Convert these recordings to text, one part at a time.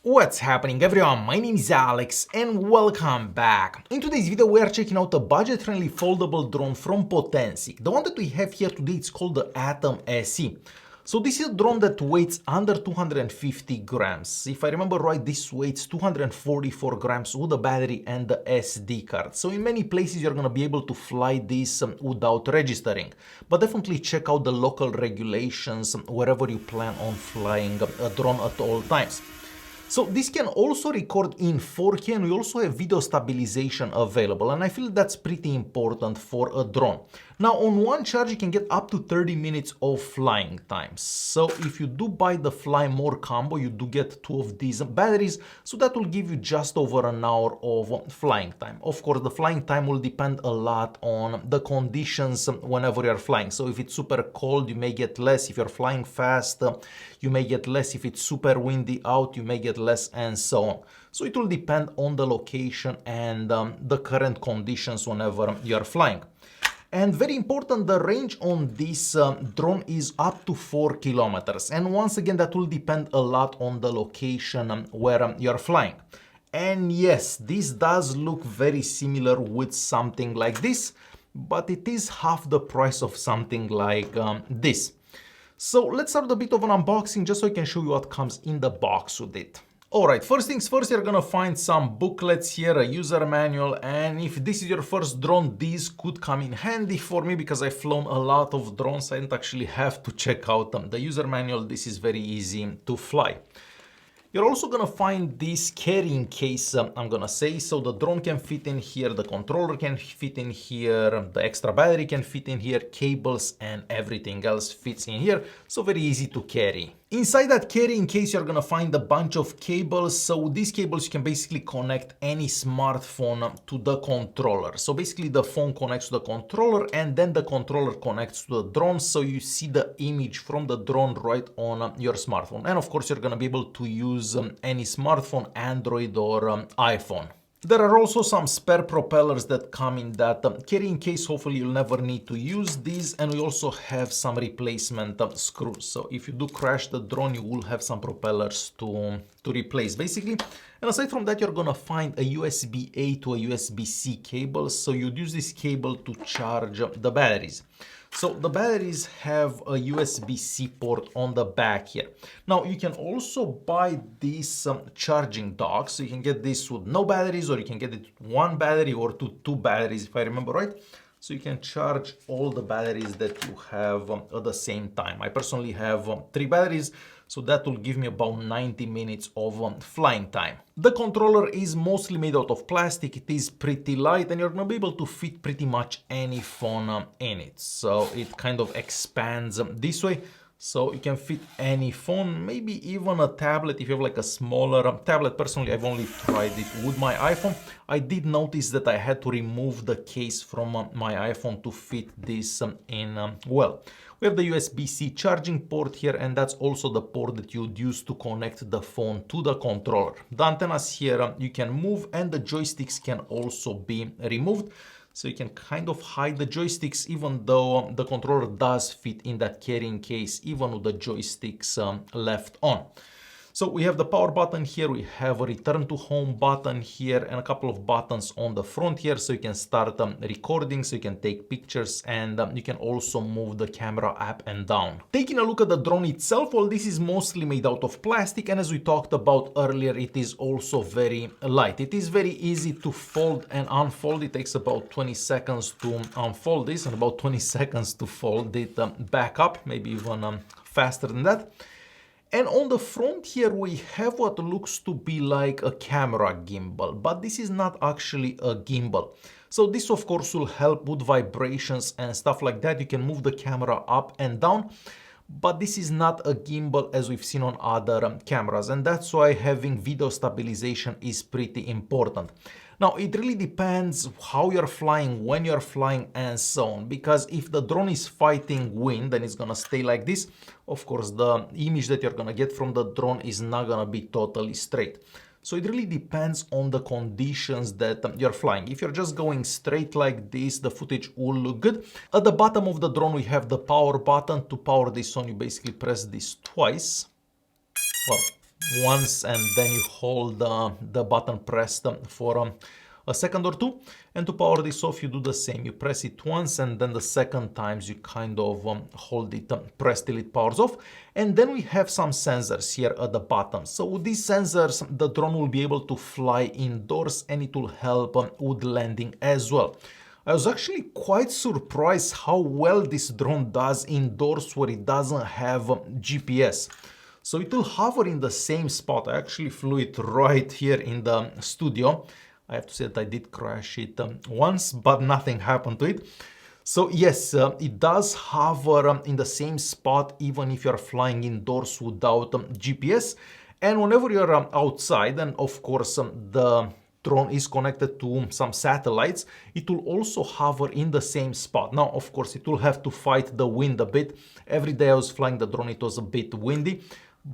What's happening everyone, my name is Alex and welcome back. In today's video we are checking out a budget-friendly foldable drone from Potensic. The one that we have here today is called the ATOM SE. So this is a drone that weighs under 250 grams. If I remember right, this weighs 244 grams with the battery and the SD card. So in many places you're gonna be able to fly this without registering. But definitely check out the local regulations wherever you plan on flying a drone at all times. So this can also record in 4K and we also have video stabilization available, and I feel that's pretty important for a drone. Now on one charge you can get up to 30 minutes of flying time. So if you do buy the Fly More combo, you do get 2 of these batteries, so that will give you just over an hour of flying time. Of course the flying time will depend a lot on the conditions whenever you're flying. So if it's super cold you may get less, if you're flying fast you may get less, if it's super windy out you may get less, and so on. So it will depend on the location and the current conditions whenever you're flying. And very important, the range on this drone is up to 4 kilometers. And once again, that will depend a lot on the location where you're flying. And yes, this does look very similar with something like this, but it is half the price of something like this. So let's start a bit of an unboxing just so I can show you what comes in the box with it. Alright, first things first, you're gonna find some booklets here, a user manual, and if this is your first drone, these could come in handy for me because I've flown a lot of drones. I don't actually have to check out the user manual. This is very easy to fly. You're also gonna find this carrying case, I'm gonna say, so the drone can fit in here, the controller can fit in here, the extra battery can fit in here, cables and everything else fits in here, so very easy to carry. Inside that carrying case you're gonna find a bunch of cables. So with these cables you can basically connect any smartphone to the controller. So basically the phone connects to the controller and then the controller connects to the drone, so you see the image from the drone right on your smartphone. And of course you're gonna be able to use any smartphone, Android or iPhone. There are also some spare propellers that come in that carrying case. Hopefully you'll never need to use these, and we also have some replacement screws. So if you do crash the drone you will have some propellers to replace basically. And aside from that you're gonna find a USB-A to a USB-C cable, so you'd use this cable to charge the batteries. So the batteries have a USB-C port on the back here. Now you can also buy these charging docks, so you can get this with no batteries, or you can get it with 1 battery or two batteries if I remember right. So you can charge all the batteries that you have at the same time. I personally have 3 batteries, so that will give me about 90 minutes of flying time. The controller is mostly made out of plastic. It is pretty light and you're gonna be able to fit pretty much any phone in it. So it kind of expands this way. So you can fit any phone, maybe even a tablet if you have like a smaller tablet. Personally, I've only tried it with my iPhone. I did notice that I had to remove the case from my iPhone to fit this in well. We have the USB-C charging port here, and that's also the port that you'd use to connect the phone to the controller. The antennas here you can move, and the joysticks can also be removed. So you can kind of hide the joysticks, even though the controller does fit in that carrying case, even with the joysticks left on. So we have the power button here, we have a return to home button here, and a couple of buttons on the front here, so you can start recording, so you can take pictures, and you can also move the camera up and down. Taking a look at the drone itself, well, this is mostly made out of plastic, and as we talked about earlier, it is also very light. It is very easy to fold and unfold. It takes about 20 seconds to unfold this and about 20 seconds to fold it back up, maybe even faster than that. And on the front here we have what looks to be like a camera gimbal, but this is not actually a gimbal. So this of course will help with vibrations and stuff like that. You can move the camera up and down, but this is not a gimbal as we've seen on other cameras, and that's why having video stabilization is pretty important. Now it really depends how you're flying, when you're flying, and so on, because if the drone is fighting wind then it's gonna stay like this. Of course the image that you're gonna get from the drone is not gonna be totally straight. So it really depends on the conditions that you're flying. If you're just going straight like this, the footage will look good. At the bottom of the drone we have the power button. To power this on you basically press this twice. Well, once and then you hold the button pressed for a second or two. And to power this off, you do the same. You press it once and then the second times you kind of hold it, press till it powers off. And then we have some sensors here at the bottom. So with these sensors, the drone will be able to fly indoors and it will help with landing as well. I was actually quite surprised how well this drone does indoors where it doesn't have GPS. So it will hover in the same spot. I actually flew it right here in the studio. I have to say that I did crash it once, but nothing happened to it. So yes, it does hover in the same spot even if you're flying indoors without GPS. And whenever you're outside, and of course the drone is connected to some satellites, it will also hover in the same spot. Now, of course, it will have to fight the wind a bit. Every day I was flying the drone, it was a bit windy.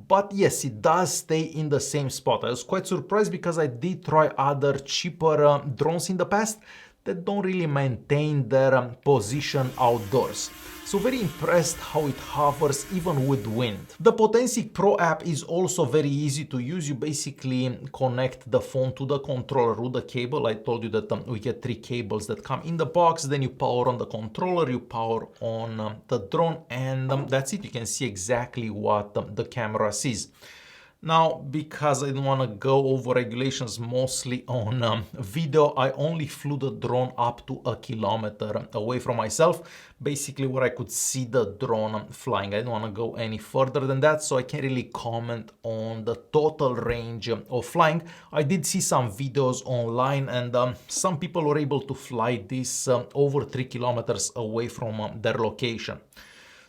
But yes, it does stay in the same spot. I was quite surprised because I did try other cheaper drones in the past that don't really maintain their position outdoors. So very impressed how it hovers even with wind. The Potensic Pro app is also very easy to use. You basically connect the phone to the controller with the cable. I told you that we get 3 cables that come in the box. Then you power on the controller, you power on the drone, and that's it. You can see exactly what the camera sees. Now, because I don't want to go over regulations mostly on video, I only flew the drone up to 1 kilometer away from myself, basically where I could see the drone flying. I don't want to go any further than that, so I can't really comment on the total range of flying. I did see some videos online and some people were able to fly this over 3 kilometers away from their location.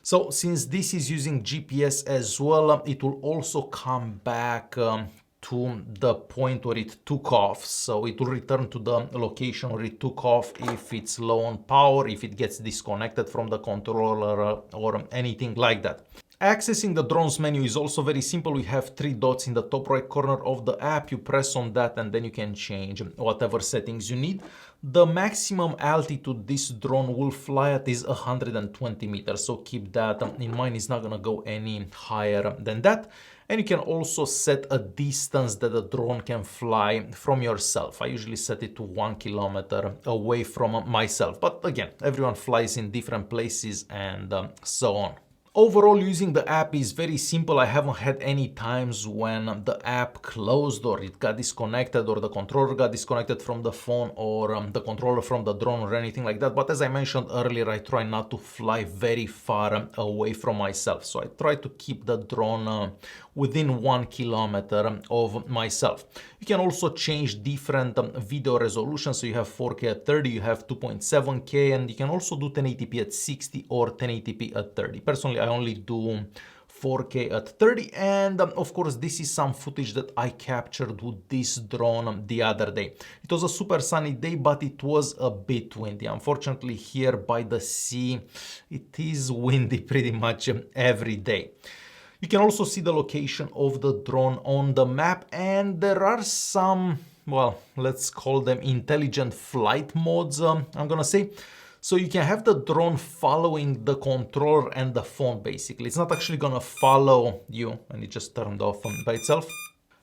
So since this is using GPS as well, it will also come back to the point where it took off. So it will return to the location where it took off if it's low on power, if it gets disconnected from the controller or anything like that. Accessing the drone's menu is also very simple. We have 3 dots in the top right corner of the app. You press on that and then you can change whatever settings you need. The maximum altitude this drone will fly at is 120 meters. So keep that in mind. It's not going to go any higher than that. And you can also set a distance that the drone can fly from yourself. I usually set it to 1 kilometer away from myself. But again, everyone flies in different places and so on. Overall, using the app is very simple. I haven't had any times when the app closed or it got disconnected or the controller got disconnected from the phone or the controller from the drone or anything like that. But as I mentioned earlier, I try not to fly very far away from myself. So I try to keep the drone within 1 kilometer of myself. You can also change different video resolutions. So you have 4K at 30, you have 2.7K, and you can also do 1080p at 60 or 1080p at 30. Personally, I only do 4K at 30, and of course this is some footage that I captured with this drone the other day. It was a super sunny day, but it was a bit windy. Unfortunately, here by the sea, it is windy pretty much every day. You can also see the location of the drone on the map, and there are some, well, let's call them intelligent flight modes, I'm gonna say. So you can have the drone following the controller and the phone, basically. It's not actually gonna follow you, and it just turned off by itself.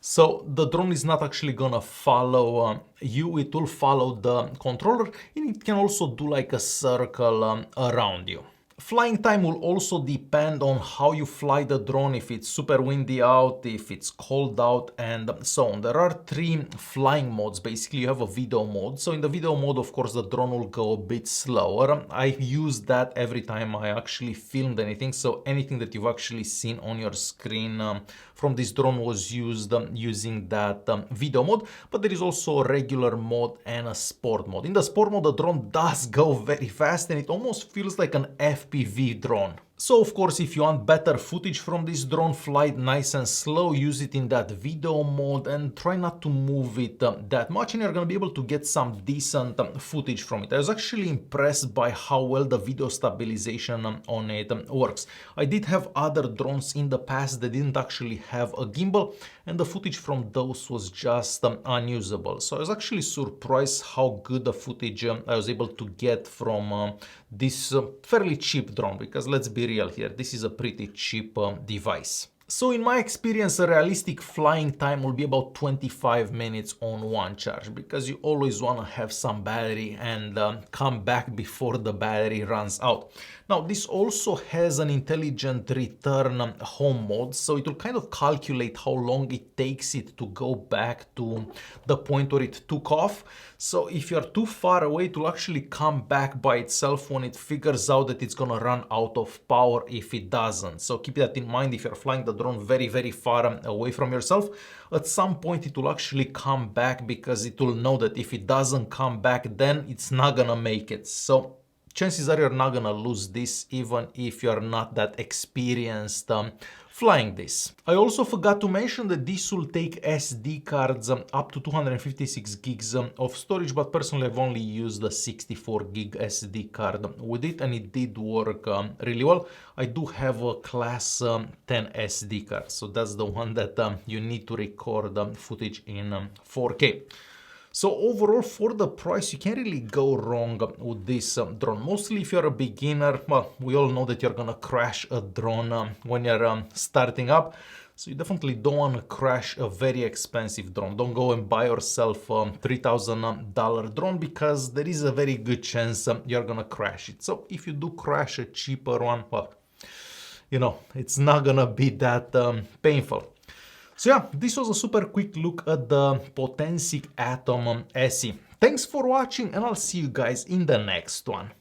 So the drone is not actually gonna follow you, it will follow the controller, and it can also do like a circle around you. Flying time will also depend on how you fly the drone, if it's super windy out, if it's cold out, and so on. There are 3 flying modes. Basically, you have a video mode. So in the video mode, of course, the drone will go a bit slower. I use that every time I actually filmed anything. So anything that you've actually seen on your screen from this drone was used using that video mode. But there is also a regular mode and a sport mode. In the sport mode, the drone does go very fast and it almost feels like an FPV drone. So of course, if you want better footage from this drone, fly it nice and slow, use it in that video mode and try not to move it that much, and you're going to be able to get some decent footage from it. I was actually impressed by how well the video stabilization on it works. I did have other drones in the past that didn't actually have a gimbal, and the footage from those was just unusable. So I was actually surprised how good the footage I was able to get from this fairly cheap drone, because let's be real here, this is a pretty cheap device. So in my experience, a realistic flying time will be about 25 minutes on one charge, because you always want to have some battery and come back before the battery runs out. Now, this also has an intelligent return home mode, so it will kind of calculate how long it takes it to go back to the point where it took off. So if you're too far away, it will actually come back by itself when it figures out that it's gonna run out of power if it doesn't. So keep that in mind if you're flying the drone very, very far away from yourself. At some point it will actually come back, because it will know that if it doesn't come back, then it's not gonna make it. So chances are you're not gonna lose this, even if you're not that experienced flying this. I also forgot to mention that this will take SD cards up to 256 gigs of storage, but personally I've only used a 64 gig SD card with it, and it did work really well. I do have a class 10 SD card, so that's the one that you need to record footage in 4K. So overall, for the price, you can't really go wrong with this drone. Mostly if you're a beginner, well, we all know that you're gonna crash a drone when you're starting up. So you definitely don't want to crash a very expensive drone. Don't go and buy yourself a $3,000 drone, because there is a very good chance you're gonna crash it. So if you do crash a cheaper one, well, you know, it's not gonna be that painful. So yeah, this was a super quick look at the Potensic ATOM SE. Thanks for watching, and I'll see you guys in the next one.